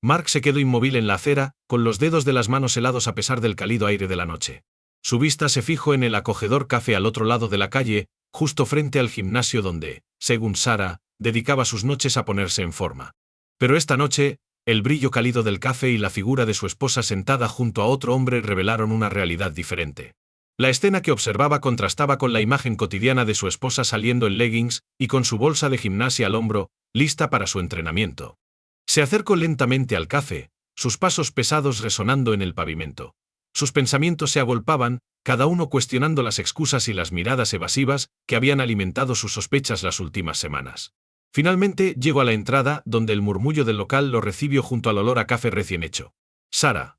Mark se quedó inmóvil en la acera, con los dedos de las manos helados a pesar del cálido aire de la noche. Su vista se fijó en el acogedor café al otro lado de la calle, justo frente al gimnasio donde, según Sarah, dedicaba sus noches a ponerse en forma. Pero esta noche, el brillo cálido del café y la figura de su esposa sentada junto a otro hombre revelaron una realidad diferente. La escena que observaba contrastaba con la imagen cotidiana de su esposa saliendo en leggings y con su bolsa de gimnasia al hombro, lista para su entrenamiento. Se acercó lentamente al café, sus pasos pesados resonando en el pavimento. Sus pensamientos se agolpaban, cada uno cuestionando las excusas y las miradas evasivas que habían alimentado sus sospechas las últimas semanas. Finalmente llegó a la entrada, donde el murmullo del local lo recibió junto al olor a café recién hecho. Sarah,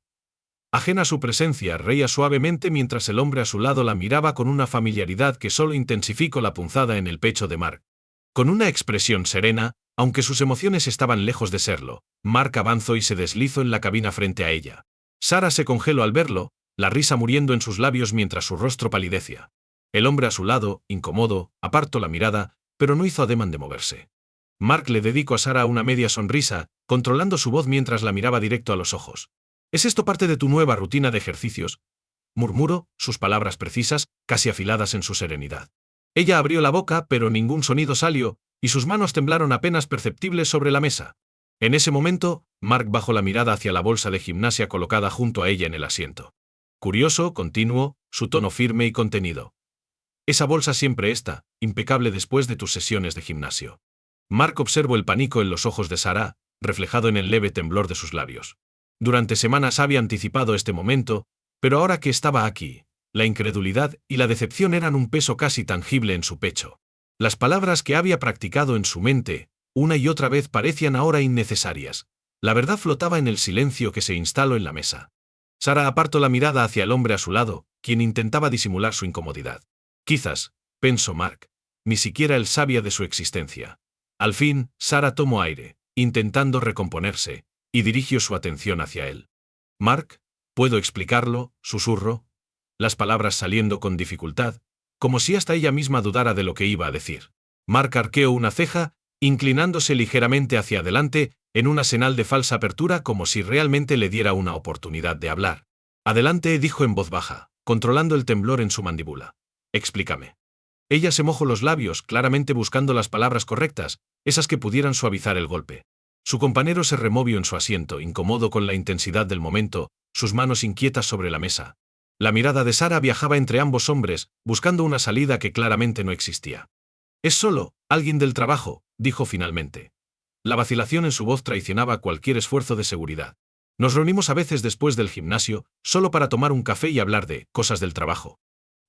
ajena a su presencia, reía suavemente mientras el hombre a su lado la miraba con una familiaridad que solo intensificó la punzada en el pecho de Mark. Con una expresión serena, aunque sus emociones estaban lejos de serlo, Mark avanzó y se deslizó en la cabina frente a ella. Sarah se congeló al verlo, la risa muriendo en sus labios mientras su rostro palidecía. El hombre a su lado, incómodo, apartó la mirada, pero no hizo ademán de moverse. Mark le dedicó a Sarah una media sonrisa, controlando su voz mientras la miraba directo a los ojos. ¿Es esto parte de tu nueva rutina de ejercicios?, murmuró, sus palabras precisas, casi afiladas en su serenidad. Ella abrió la boca, pero ningún sonido salió, y sus manos temblaron apenas perceptibles sobre la mesa. En ese momento, Mark bajó la mirada hacia la bolsa de gimnasia colocada junto a ella en el asiento. Curioso, continuo, su tono firme y contenido. Esa bolsa siempre está, impecable después de tus sesiones de gimnasio. Mark observó el pánico en los ojos de Sarah, reflejado en el leve temblor de sus labios. Durante semanas había anticipado este momento, pero ahora que estaba aquí, la incredulidad y la decepción eran un peso casi tangible en su pecho. Las palabras que había practicado en su mente, una y otra vez parecían ahora innecesarias. La verdad flotaba en el silencio que se instaló en la mesa. Sarah apartó la mirada hacia el hombre a su lado, quien intentaba disimular su incomodidad. Quizás, pensó Mark, ni siquiera él sabía de su existencia. Al fin, Sarah tomó aire, intentando recomponerse, y dirigió su atención hacia él. «Mark, ¿puedo explicarlo?», susurró, las palabras saliendo con dificultad, como si hasta ella misma dudara de lo que iba a decir. Mark arqueó una ceja, inclinándose ligeramente hacia adelante, en una señal de falsa apertura como si realmente le diera una oportunidad de hablar. «Adelante», dijo en voz baja, controlando el temblor en su mandíbula. «Explícame». Ella se mojó los labios, claramente buscando las palabras correctas, esas que pudieran suavizar el golpe. Su compañero se removió en su asiento, incómodo con la intensidad del momento, sus manos inquietas sobre la mesa. La mirada de Sarah viajaba entre ambos hombres, buscando una salida que claramente no existía. «Es solo alguien del trabajo», dijo finalmente. La vacilación en su voz traicionaba cualquier esfuerzo de seguridad. «Nos reunimos a veces después del gimnasio, solo para tomar un café y hablar de cosas del trabajo».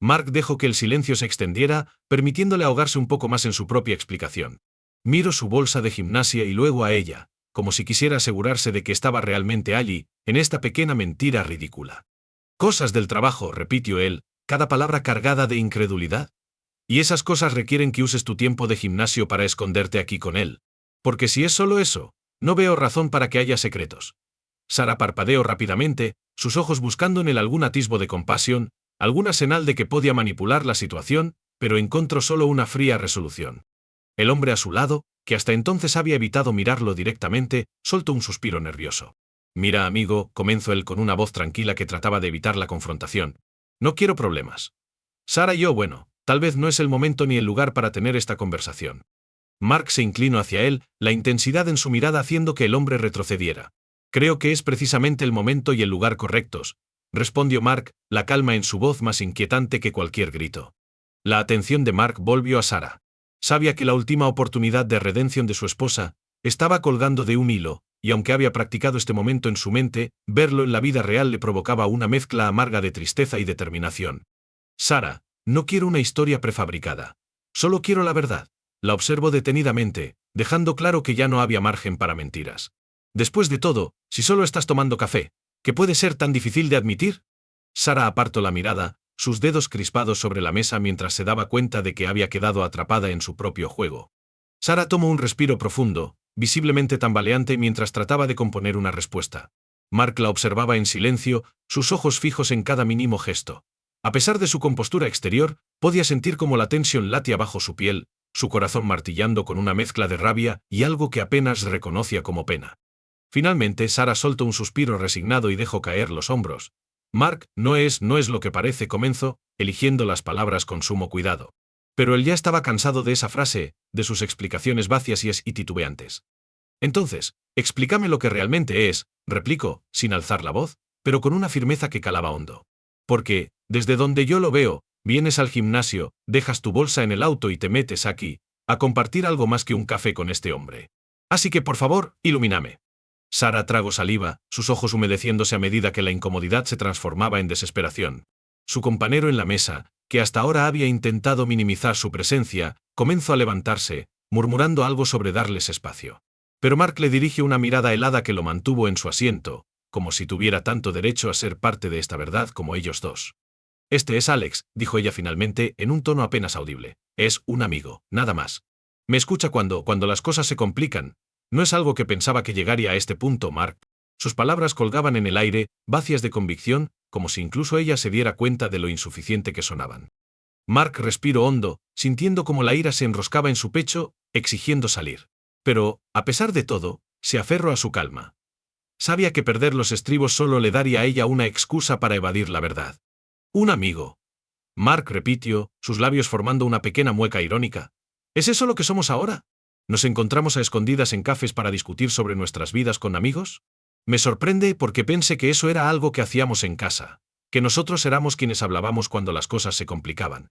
Mark dejó que el silencio se extendiera, permitiéndole ahogarse un poco más en su propia explicación. Miró su bolsa de gimnasia y luego a ella, como si quisiera asegurarse de que estaba realmente allí, en esta pequeña mentira ridícula. «Cosas del trabajo», repitió él, cada palabra cargada de incredulidad. «Y esas cosas requieren que uses tu tiempo de gimnasio para esconderte aquí con él. Porque si es solo eso, no veo razón para que haya secretos». Sarah parpadeó rápidamente, sus ojos buscando en él algún atisbo de compasión, alguna señal de que podía manipular la situación, pero encontró solo una fría resolución. El hombre a su lado, que hasta entonces había evitado mirarlo directamente, soltó un suspiro nervioso. «Mira, amigo», comenzó él con una voz tranquila que trataba de evitar la confrontación. «No quiero problemas. Sarah y yo, bueno, tal vez no es el momento ni el lugar para tener esta conversación». Mark se inclinó hacia él, la intensidad en su mirada haciendo que el hombre retrocediera. «Creo que es precisamente el momento y el lugar correctos», respondió Mark, la calma en su voz más inquietante que cualquier grito. La atención de Mark volvió a Sarah. Sabía que la última oportunidad de redención de su esposa estaba colgando de un hilo, y aunque había practicado este momento en su mente, verlo en la vida real le provocaba una mezcla amarga de tristeza y determinación. «Sarah, no quiero una historia prefabricada. Solo quiero la verdad». La observó detenidamente, dejando claro que ya no había margen para mentiras. «Después de todo, si solo estás tomando café, ¿qué puede ser tan difícil de admitir?». Sarah apartó la mirada, sus dedos crispados sobre la mesa mientras se daba cuenta de que había quedado atrapada en su propio juego. Sarah tomó un respiro profundo, visiblemente tambaleante mientras trataba de componer una respuesta. Mark la observaba en silencio, sus ojos fijos en cada mínimo gesto. A pesar de su compostura exterior, podía sentir cómo la tensión latía bajo su piel, su corazón martillando con una mezcla de rabia y algo que apenas reconocía como pena. Finalmente, Sara soltó un suspiro resignado y dejó caer los hombros. Mark, no es lo que parece, comenzó, eligiendo las palabras con sumo cuidado. Pero él ya estaba cansado de esa frase, de sus explicaciones vacías y titubeantes. Entonces, explícame lo que realmente es, replicó, sin alzar la voz, pero con una firmeza que calaba hondo. Porque, desde donde yo lo veo, vienes al gimnasio, dejas tu bolsa en el auto y te metes aquí, a compartir algo más que un café con este hombre. Así que, por favor, ilumíname. Sara tragó saliva, sus ojos humedeciéndose a medida que la incomodidad se transformaba en desesperación. Su compañero en la mesa, que hasta ahora había intentado minimizar su presencia, comenzó a levantarse, murmurando algo sobre darles espacio. Pero Mark le dirigió una mirada helada que lo mantuvo en su asiento, como si tuviera tanto derecho a ser parte de esta verdad como ellos dos. Este es Alex, dijo ella finalmente, en un tono apenas audible. Es un amigo, nada más. Me escucha cuando las cosas se complican. No es algo que pensaba que llegaría a este punto, Mark. Sus palabras colgaban en el aire, vacías de convicción, como si incluso ella se diera cuenta de lo insuficiente que sonaban. Mark respiró hondo, sintiendo como la ira se enroscaba en su pecho, exigiendo salir. Pero, a pesar de todo, se aferró a su calma. Sabía que perder los estribos solo le daría a ella una excusa para evadir la verdad. Un amigo. Mark repitió, sus labios formando una pequeña mueca irónica. ¿Es eso lo que somos ahora? ¿Nos encontramos a escondidas en cafés para discutir sobre nuestras vidas con amigos? Me sorprende porque pensé que eso era algo que hacíamos en casa, que nosotros éramos quienes hablábamos cuando las cosas se complicaban.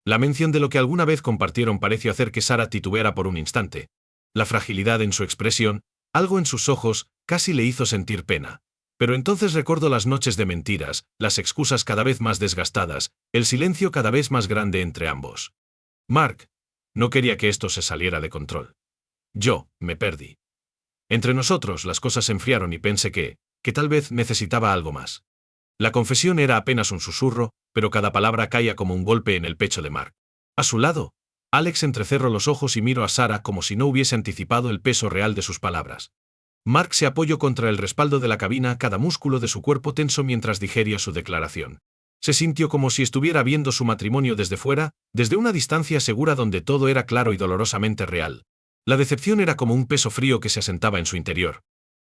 La mención de lo que alguna vez compartieron pareció hacer que Sara titubeara por un instante. La fragilidad en su expresión, algo en sus ojos, casi le hizo sentir pena. Pero entonces recordó las noches de mentiras, las excusas cada vez más desgastadas, el silencio cada vez más grande entre ambos. Mark, no quería que esto se saliera de control. Yo, me perdí. Entre nosotros las cosas se enfriaron y pensé que tal vez necesitaba algo más. La confesión era apenas un susurro, pero cada palabra caía como un golpe en el pecho de Mark. A su lado, Alex entrecerró los ojos y miró a Sara como si no hubiese anticipado el peso real de sus palabras. Mark se apoyó contra el respaldo de la cabina, cada músculo de su cuerpo tenso mientras digería su declaración. Se sintió como si estuviera viendo su matrimonio desde fuera, desde una distancia segura donde todo era claro y dolorosamente real. La decepción era como un peso frío que se asentaba en su interior.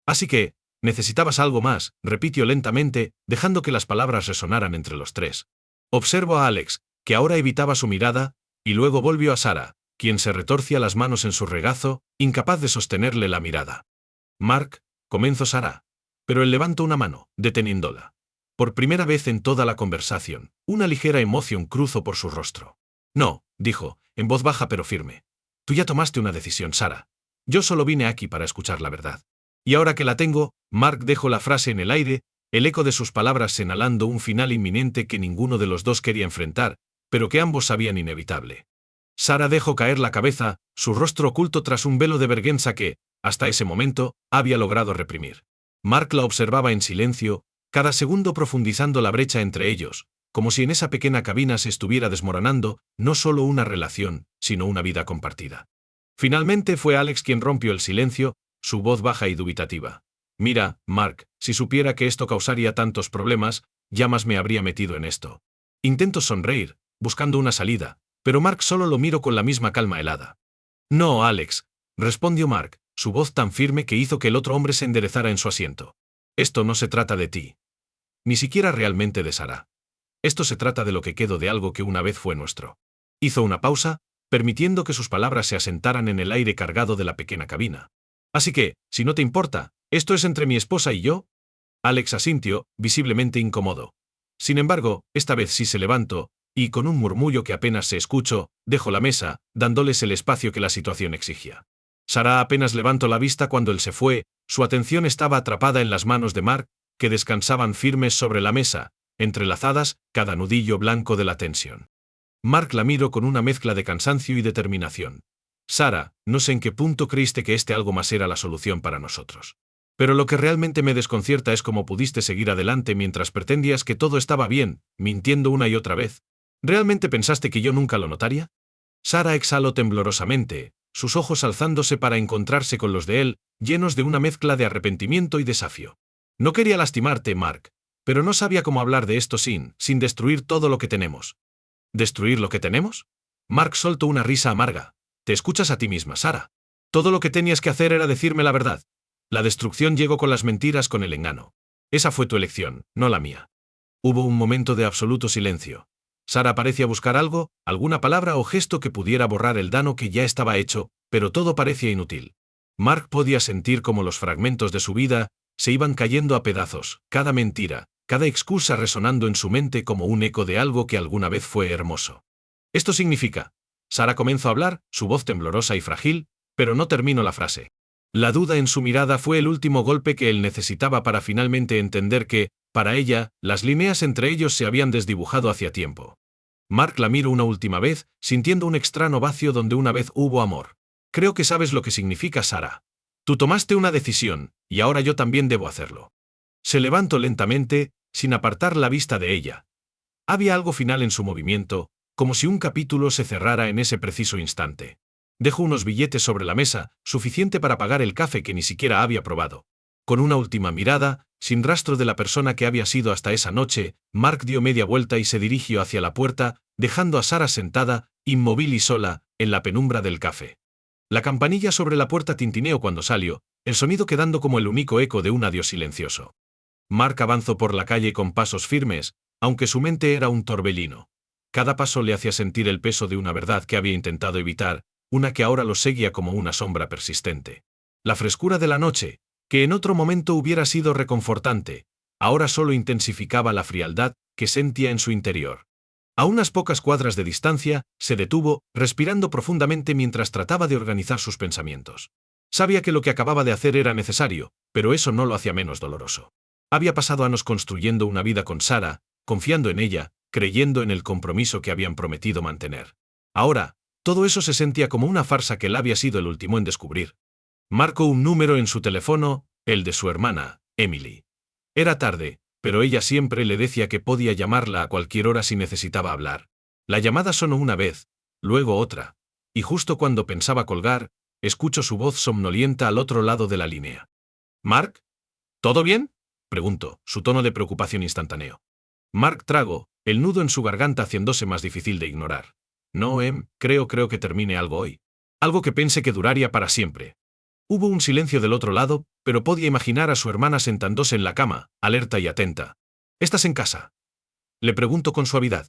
Así que, necesitabas algo más, repitió lentamente, dejando que las palabras resonaran entre los tres. Observó a Alex, que ahora evitaba su mirada, y luego volvió a Sara, quien se retorcía las manos en su regazo, incapaz de sostenerle la mirada. Mark, comenzó Sara. Pero él levantó una mano, deteniéndola. Por primera vez en toda la conversación, una ligera emoción cruzó por su rostro. No, dijo, en voz baja pero firme. Tú ya tomaste una decisión, Sara. Yo solo vine aquí para escuchar la verdad. Y ahora que la tengo, Mark dejó la frase en el aire, el eco de sus palabras señalando un final inminente que ninguno de los dos quería enfrentar, pero que ambos sabían inevitable. Sara dejó caer la cabeza, su rostro oculto tras un velo de vergüenza que, hasta ese momento, había logrado reprimir. Mark la observaba en silencio, cada segundo profundizando la brecha entre ellos, como si en esa pequeña cabina se estuviera desmoronando, no solo una relación, sino una vida compartida. Finalmente fue Alex quien rompió el silencio, su voz baja y dubitativa. Mira, Mark, si supiera que esto causaría tantos problemas, ya más me habría metido en esto. Intento sonreír, buscando una salida, pero Mark solo lo miró con la misma calma helada. No, Alex, respondió Mark, su voz tan firme que hizo que el otro hombre se enderezara en su asiento. Esto no se trata de ti. Ni siquiera realmente de Sara. Esto se trata de lo que quedó de algo que una vez fue nuestro. Hizo una pausa, permitiendo que sus palabras se asentaran en el aire cargado de la pequeña cabina. Así que, si no te importa, ¿esto es entre mi esposa y yo? Alex asintió, visiblemente incómodo. Sin embargo, esta vez sí se levantó, y con un murmullo que apenas se escuchó, dejó la mesa, dándoles el espacio que la situación exigía. Sara apenas levantó la vista cuando él se fue, su atención estaba atrapada en las manos de Mark, que descansaban firmes sobre la mesa, entrelazadas, cada nudillo blanco de la tensión. Mark la miró con una mezcla de cansancio y determinación. Sara, no sé en qué punto creíste que algo más era la solución para nosotros. Pero lo que realmente me desconcierta es cómo pudiste seguir adelante mientras pretendías que todo estaba bien, mintiendo una y otra vez. ¿Realmente pensaste que yo nunca lo notaría? Sara exhaló temblorosamente, sus ojos alzándose para encontrarse con los de él, llenos de una mezcla de arrepentimiento y desafío. No quería lastimarte, Mark, pero no sabía cómo hablar de esto sin destruir todo lo que tenemos. ¿Destruir lo que tenemos? Mark soltó una risa amarga. Te escuchas a ti misma, Sara. Todo lo que tenías que hacer era decirme la verdad. La destrucción llegó con las mentiras, con el engaño. Esa fue tu elección, no la mía. Hubo un momento de absoluto silencio. Sara parecía buscar algo, alguna palabra o gesto que pudiera borrar el daño que ya estaba hecho, pero todo parecía inútil. Mark podía sentir cómo los fragmentos de su vida se iban cayendo a pedazos, cada mentira, cada excusa resonando en su mente como un eco de algo que alguna vez fue hermoso. Esto significa. Sara comenzó a hablar, su voz temblorosa y frágil, pero no terminó la frase. La duda en su mirada fue el último golpe que él necesitaba para finalmente entender que, para ella, las líneas entre ellos se habían desdibujado hacía tiempo. Mark la miró una última vez, sintiendo un extraño vacío donde una vez hubo amor. Creo que sabes lo que significa, Sara. Tú tomaste una decisión, y ahora yo también debo hacerlo. Se levantó lentamente, sin apartar la vista de ella. Había algo final en su movimiento, como si un capítulo se cerrara en ese preciso instante. Dejó unos billetes sobre la mesa, suficiente para pagar el café que ni siquiera había probado. Con una última mirada, sin rastro de la persona que había sido hasta esa noche, Mark dio media vuelta y se dirigió hacia la puerta, dejando a Sara sentada, inmóvil y sola, en la penumbra del café. La campanilla sobre la puerta tintineó cuando salió, el sonido quedando como el único eco de un adiós silencioso. Mark avanzó por la calle con pasos firmes, aunque su mente era un torbellino. Cada paso le hacía sentir el peso de una verdad que había intentado evitar, una que ahora lo seguía como una sombra persistente. La frescura de la noche, que en otro momento hubiera sido reconfortante, ahora solo intensificaba la frialdad que sentía en su interior. A unas pocas cuadras de distancia, se detuvo, respirando profundamente mientras trataba de organizar sus pensamientos. Sabía que lo que acababa de hacer era necesario, pero eso no lo hacía menos doloroso. Había pasado años construyendo una vida con Sara, confiando en ella, creyendo en el compromiso que habían prometido mantener. Ahora, todo eso se sentía como una farsa que él había sido el último en descubrir. Marcó un número en su teléfono, el de su hermana, Emily. Era tarde, pero ella siempre le decía que podía llamarla a cualquier hora si necesitaba hablar. La llamada sonó una vez, luego otra, y justo cuando pensaba colgar, escuchó su voz somnolienta al otro lado de la línea. «¿Mark? ¿Todo bien?», preguntó, su tono de preocupación instantáneo. Mark tragó, el nudo en su garganta haciéndose más difícil de ignorar. «No, creo que termine algo hoy. Algo que pensé que duraría para siempre». Hubo un silencio del otro lado, pero podía imaginar a su hermana sentándose en la cama, alerta y atenta. «¿Estás en casa?», le preguntó con suavidad.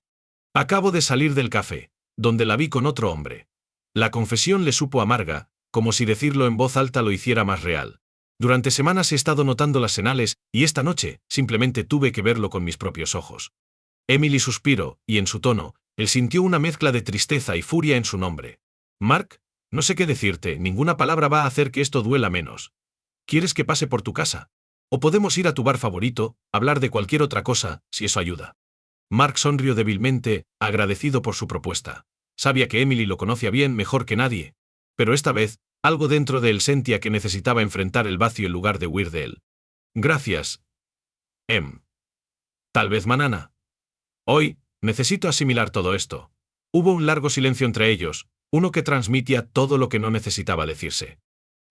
«Acabo de salir del café, donde la vi con otro hombre». La confesión le supo amarga, como si decirlo en voz alta lo hiciera más real. «Durante semanas he estado notando las señales, y esta noche, simplemente tuve que verlo con mis propios ojos». Emily suspiró, y en su tono, él sintió una mezcla de tristeza y furia en su nombre. «Mark, no sé qué decirte, ninguna palabra va a hacer que esto duela menos. ¿Quieres que pase por tu casa? O podemos ir a tu bar favorito, hablar de cualquier otra cosa, si eso ayuda». Mark sonrió débilmente, agradecido por su propuesta. Sabía que Emily lo conocía bien, mejor que nadie. Pero esta vez, algo dentro de él sentía que necesitaba enfrentar el vacío en lugar de huir de él. «Gracias. Tal vez mañana. Hoy, necesito asimilar todo esto». Hubo un largo silencio entre ellos, uno que transmitía todo lo que no necesitaba decirse.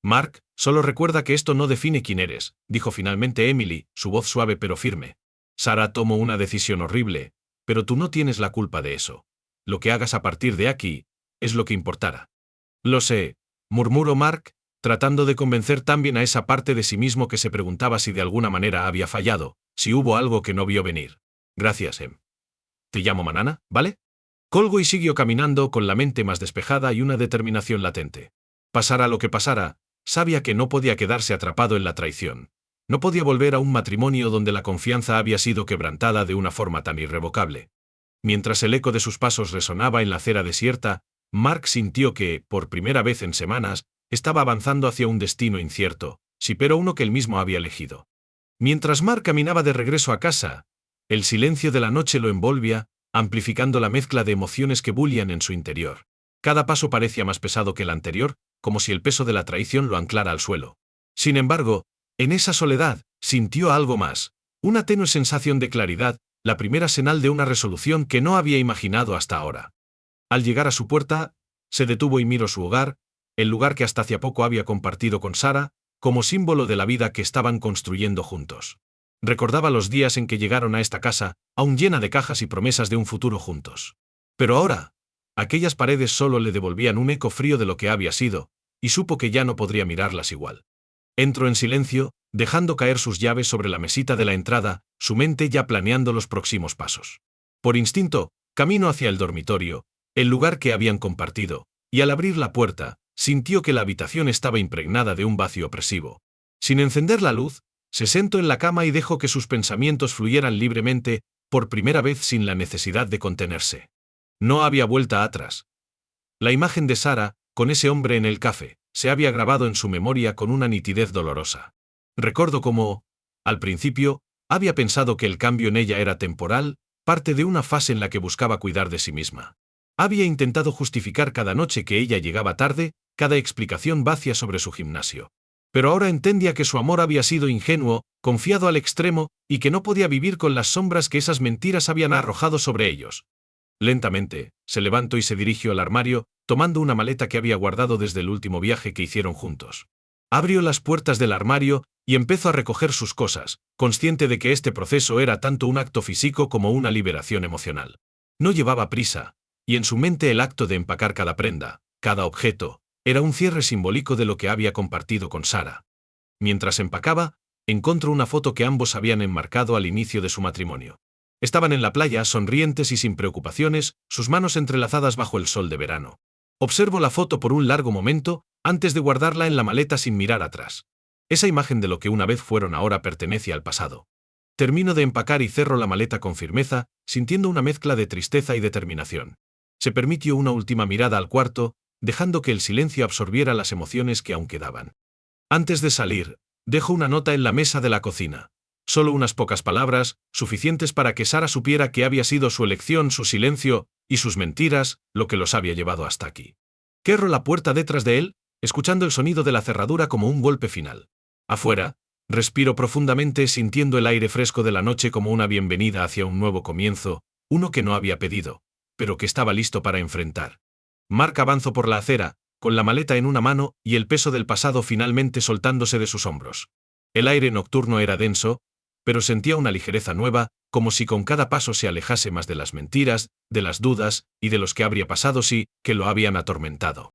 «Mark, solo recuerda que esto no define quién eres», dijo finalmente Emily, su voz suave pero firme. «Sara tomó una decisión horrible, pero tú no tienes la culpa de eso. Lo que hagas a partir de aquí, es lo que importará». «Lo sé», murmuró Mark, tratando de convencer también a esa parte de sí mismo que se preguntaba si de alguna manera había fallado, si hubo algo que no vio venir. «Gracias, Te llamo mañana, ¿vale?» Colgó y siguió caminando con la mente más despejada y una determinación latente. Pasara lo que pasara, sabía que no podía quedarse atrapado en la traición. No podía volver a un matrimonio donde la confianza había sido quebrantada de una forma tan irrevocable. Mientras el eco de sus pasos resonaba en la acera desierta, Mark sintió que, por primera vez en semanas, estaba avanzando hacia un destino incierto, sí, pero uno que él mismo había elegido. Mientras Mark caminaba de regreso a casa, el silencio de la noche lo envolvía, amplificando la mezcla de emociones que bullían en su interior. Cada paso parecía más pesado que el anterior, como si el peso de la traición lo anclara al suelo. Sin embargo, en esa soledad, sintió algo más, una tenue sensación de claridad, la primera señal de una resolución que no había imaginado hasta ahora. Al llegar a su puerta, se detuvo y miró su hogar, el lugar que hasta hacía poco había compartido con Sara, como símbolo de la vida que estaban construyendo juntos. Recordaba los días en que llegaron a esta casa, aún llena de cajas y promesas de un futuro juntos. Pero ahora, aquellas paredes solo le devolvían un eco frío de lo que había sido, y supo que ya no podría mirarlas igual. Entró en silencio, dejando caer sus llaves sobre la mesita de la entrada, su mente ya planeando los próximos pasos. Por instinto, caminó hacia el dormitorio, el lugar que habían compartido, y al abrir la puerta, sintió que la habitación estaba impregnada de un vacío opresivo. Sin encender la luz, se sentó en la cama y dejó que sus pensamientos fluyeran libremente, por primera vez sin la necesidad de contenerse. No había vuelta atrás. La imagen de Sara, con ese hombre en el café, se había grabado en su memoria con una nitidez dolorosa. Recordó cómo, al principio, había pensado que el cambio en ella era temporal, parte de una fase en la que buscaba cuidar de sí misma. Había intentado justificar cada noche que ella llegaba tarde, cada explicación vacía sobre su gimnasio. Pero ahora entendía que su amor había sido ingenuo, confiado al extremo, y que no podía vivir con las sombras que esas mentiras habían arrojado sobre ellos. Lentamente, se levantó y se dirigió al armario, tomando una maleta que había guardado desde el último viaje que hicieron juntos. Abrió las puertas del armario y empezó a recoger sus cosas, consciente de que este proceso era tanto un acto físico como una liberación emocional. No llevaba prisa, y en su mente el acto de empacar cada prenda, cada objeto, era un cierre simbólico de lo que había compartido con Sara. Mientras empacaba, encontró una foto que ambos habían enmarcado al inicio de su matrimonio. Estaban en la playa, sonrientes y sin preocupaciones, sus manos entrelazadas bajo el sol de verano. Observó la foto por un largo momento, antes de guardarla en la maleta sin mirar atrás. Esa imagen de lo que una vez fueron ahora pertenece al pasado. Terminó de empacar y cerró la maleta con firmeza, sintiendo una mezcla de tristeza y determinación. Se permitió una última mirada al cuarto, dejando que el silencio absorbiera las emociones que aún quedaban. Antes de salir, dejó una nota en la mesa de la cocina. Solo unas pocas palabras, suficientes para que Sara supiera que había sido su elección, su silencio y sus mentiras, lo que los había llevado hasta aquí. Cerró la puerta detrás de él, escuchando el sonido de la cerradura como un golpe final. Afuera, respiró profundamente sintiendo el aire fresco de la noche como una bienvenida hacia un nuevo comienzo, uno que no había pedido, pero que estaba listo para enfrentar. Mark avanzó por la acera, con la maleta en una mano y el peso del pasado finalmente soltándose de sus hombros. El aire nocturno era denso, pero sentía una ligereza nueva, como si con cada paso se alejase más de las mentiras, de las dudas y de los que habría pasado si, que lo habían atormentado.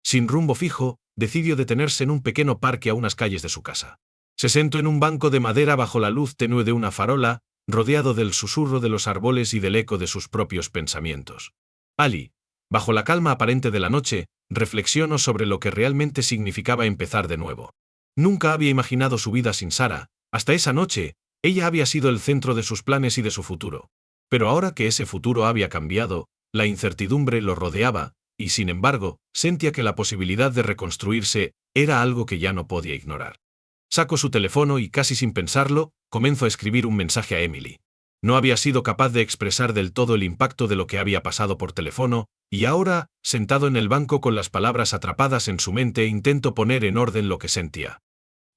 Sin rumbo fijo, decidió detenerse en un pequeño parque a unas calles de su casa. Se sentó en un banco de madera bajo la luz tenue de una farola, rodeado del susurro de los árboles y del eco de sus propios pensamientos. Ali, bajo la calma aparente de la noche, reflexionó sobre lo que realmente significaba empezar de nuevo. Nunca había imaginado su vida sin Sara, hasta esa noche. Ella había sido el centro de sus planes y de su futuro. Pero ahora que ese futuro había cambiado, la incertidumbre lo rodeaba, y sin embargo, sentía que la posibilidad de reconstruirse era algo que ya no podía ignorar. Sacó su teléfono y, casi sin pensarlo, comenzó a escribir un mensaje a Emily. No había sido capaz de expresar del todo el impacto de lo que había pasado por teléfono, y ahora, sentado en el banco con las palabras atrapadas en su mente, intentó poner en orden lo que sentía.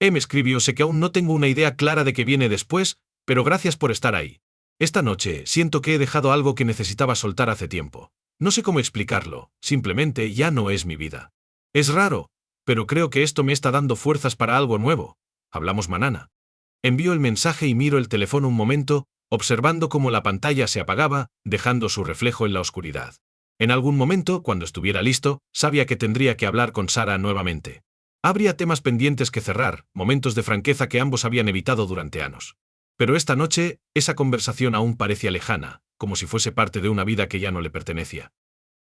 Me escribió: sé que aún no tengo una idea clara de qué viene después, pero gracias por estar ahí. Esta noche siento que he dejado algo que necesitaba soltar hace tiempo. No sé cómo explicarlo, simplemente ya no es mi vida. Es raro, pero creo que esto me está dando fuerzas para algo nuevo. Hablamos mañana. Envió el mensaje y miró el teléfono un momento, observando cómo la pantalla se apagaba, dejando su reflejo en la oscuridad. En algún momento, cuando estuviera listo, sabía que tendría que hablar con Sara nuevamente. Habría temas pendientes que cerrar, momentos de franqueza que ambos habían evitado durante años. Pero esta noche, esa conversación aún parecía lejana, como si fuese parte de una vida que ya no le pertenecía.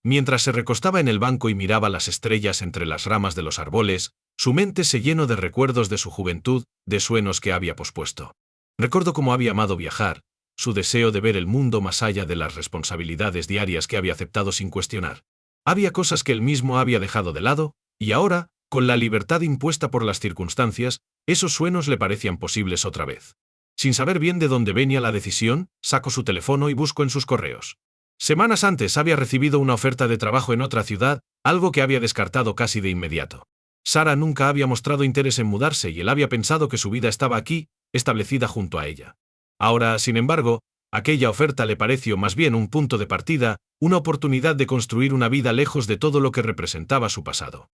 Mientras se recostaba en el banco y miraba las estrellas entre las ramas de los árboles, su mente se llenó de recuerdos de su juventud, de sueños que había pospuesto. Recordó cómo había amado viajar, su deseo de ver el mundo más allá de las responsabilidades diarias que había aceptado sin cuestionar. Había cosas que él mismo había dejado de lado, y ahora, con la libertad impuesta por las circunstancias, esos sueños le parecían posibles otra vez. Sin saber bien de dónde venía la decisión, sacó su teléfono y buscó en sus correos. Semanas antes había recibido una oferta de trabajo en otra ciudad, algo que había descartado casi de inmediato. Sara nunca había mostrado interés en mudarse y él había pensado que su vida estaba aquí, establecida junto a ella. Ahora, sin embargo, aquella oferta le pareció más bien un punto de partida, una oportunidad de construir una vida lejos de todo lo que representaba su pasado.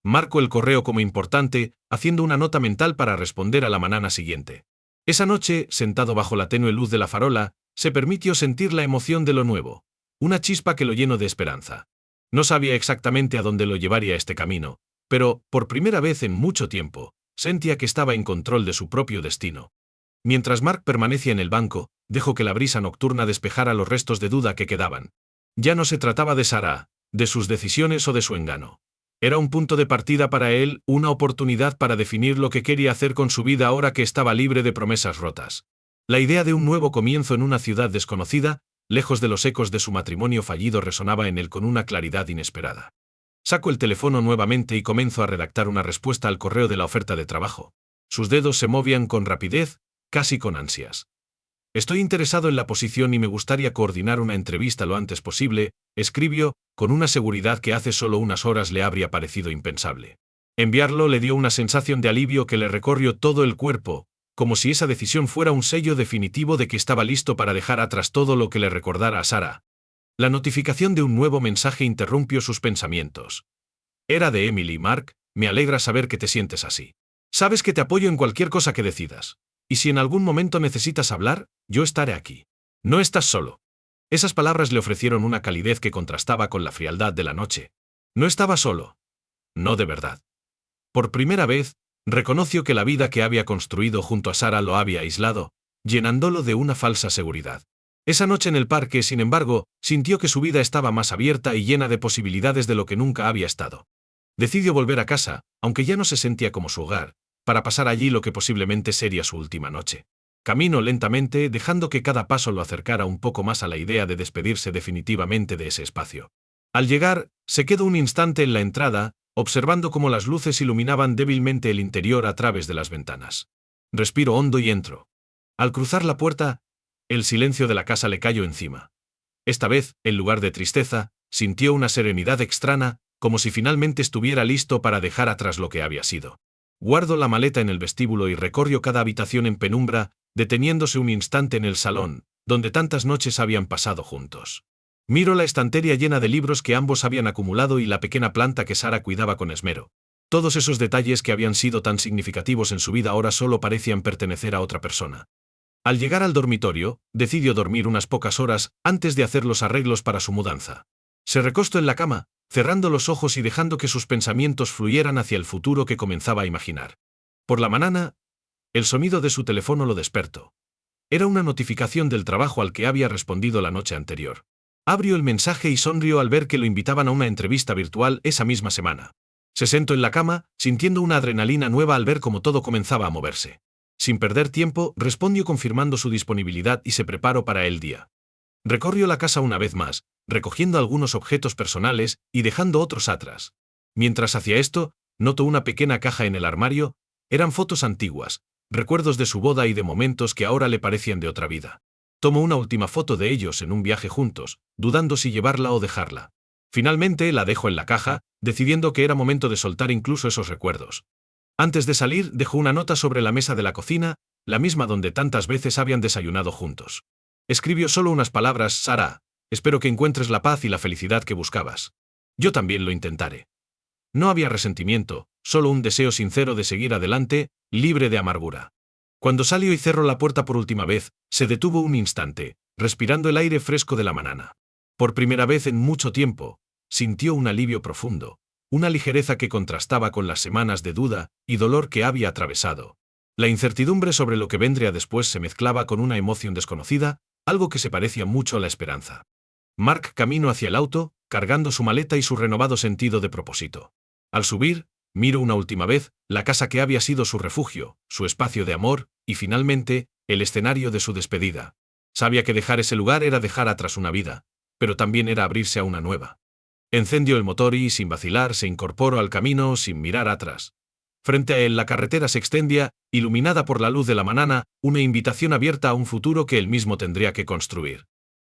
Marcó el correo como importante, haciendo una nota mental para responder a la mañana siguiente. Esa noche, sentado bajo la tenue luz de la farola, se permitió sentir la emoción de lo nuevo, una chispa que lo llenó de esperanza. No sabía exactamente a dónde lo llevaría este camino, pero, por primera vez en mucho tiempo, sentía que estaba en control de su propio destino. Mientras Mark permanecía en el banco, dejó que la brisa nocturna despejara los restos de duda que quedaban. Ya no se trataba de Sarah, de sus decisiones o de su engano. Era un punto de partida para él, una oportunidad para definir lo que quería hacer con su vida ahora que estaba libre de promesas rotas. La idea de un nuevo comienzo en una ciudad desconocida, lejos de los ecos de su matrimonio fallido, resonaba en él con una claridad inesperada. Sacó el teléfono nuevamente y comenzó a redactar una respuesta al correo de la oferta de trabajo. Sus dedos se movían con rapidez, casi con ansias. Estoy interesado en la posición y me gustaría coordinar una entrevista lo antes posible, escribió, con una seguridad que hace solo unas horas le habría parecido impensable. Enviarlo le dio una sensación de alivio que le recorrió todo el cuerpo, como si esa decisión fuera un sello definitivo de que estaba listo para dejar atrás todo lo que le recordara a Sarah. La notificación de un nuevo mensaje interrumpió sus pensamientos. Era de Emily. Mark, me alegra saber que te sientes así. Sabes que te apoyo en cualquier cosa que decidas. Y si en algún momento necesitas hablar, yo estaré aquí. No estás solo. Esas palabras le ofrecieron una calidez que contrastaba con la frialdad de la noche. No estaba solo. No de verdad. Por primera vez, reconoció que la vida que había construido junto a Sarah lo había aislado, llenándolo de una falsa seguridad. Esa noche en el parque, sin embargo, sintió que su vida estaba más abierta y llena de posibilidades de lo que nunca había estado. Decidió volver a casa, aunque ya no se sentía como su hogar, para pasar allí lo que posiblemente sería su última noche. Caminó lentamente, dejando que cada paso lo acercara un poco más a la idea de despedirse definitivamente de ese espacio. Al llegar, se quedó un instante en la entrada, observando cómo las luces iluminaban débilmente el interior a través de las ventanas. Respiró hondo y entró. Al cruzar la puerta, el silencio de la casa le cayó encima. Esta vez, en lugar de tristeza, sintió una serenidad extraña, como si finalmente estuviera listo para dejar atrás lo que había sido. Guardó la maleta en el vestíbulo y recorrió cada habitación en penumbra, deteniéndose un instante en el salón, donde tantas noches habían pasado juntos. Miró la estantería llena de libros que ambos habían acumulado y la pequeña planta que Sarah cuidaba con esmero. Todos esos detalles que habían sido tan significativos en su vida ahora solo parecían pertenecer a otra persona. Al llegar al dormitorio, decidió dormir unas pocas horas antes de hacer los arreglos para su mudanza. Se recostó en la cama, cerrando los ojos y dejando que sus pensamientos fluyeran hacia el futuro que comenzaba a imaginar. Por la mañana, el sonido de su teléfono lo despertó. Era una notificación del trabajo al que había respondido la noche anterior. Abrió el mensaje y sonrió al ver que lo invitaban a una entrevista virtual esa misma semana. Se sentó en la cama, sintiendo una adrenalina nueva al ver cómo todo comenzaba a moverse. Sin perder tiempo, respondió confirmando su disponibilidad y se preparó para el día. Recorrió la casa una vez más, recogiendo algunos objetos personales y dejando otros atrás. Mientras hacía esto, notó una pequeña caja en el armario. Eran fotos antiguas, recuerdos de su boda y de momentos que ahora le parecían de otra vida. Tomó una última foto de ellos en un viaje juntos, dudando si llevarla o dejarla. Finalmente la dejó en la caja, decidiendo que era momento de soltar incluso esos recuerdos. Antes de salir, dejó una nota sobre la mesa de la cocina, la misma donde tantas veces habían desayunado juntos. Escribió solo unas palabras: Sarah, espero que encuentres la paz y la felicidad que buscabas. Yo también lo intentaré. No había resentimiento, solo un deseo sincero de seguir adelante, libre de amargura. Cuando salió y cerró la puerta por última vez, se detuvo un instante, respirando el aire fresco de la mañana. Por primera vez en mucho tiempo, sintió un alivio profundo, una ligereza que contrastaba con las semanas de duda y dolor que había atravesado. La incertidumbre sobre lo que vendría después se mezclaba con una emoción desconocida, algo que se parecía mucho a la esperanza. Mark caminó hacia el auto, cargando su maleta y su renovado sentido de propósito. Al subir, miró una última vez la casa que había sido su refugio, su espacio de amor, y finalmente, el escenario de su despedida. Sabía que dejar ese lugar era dejar atrás una vida, pero también era abrirse a una nueva. Encendió el motor y, sin vacilar, se incorporó al camino sin mirar atrás. Frente a él la carretera se extendía, iluminada por la luz de la mañana, una invitación abierta a un futuro que él mismo tendría que construir.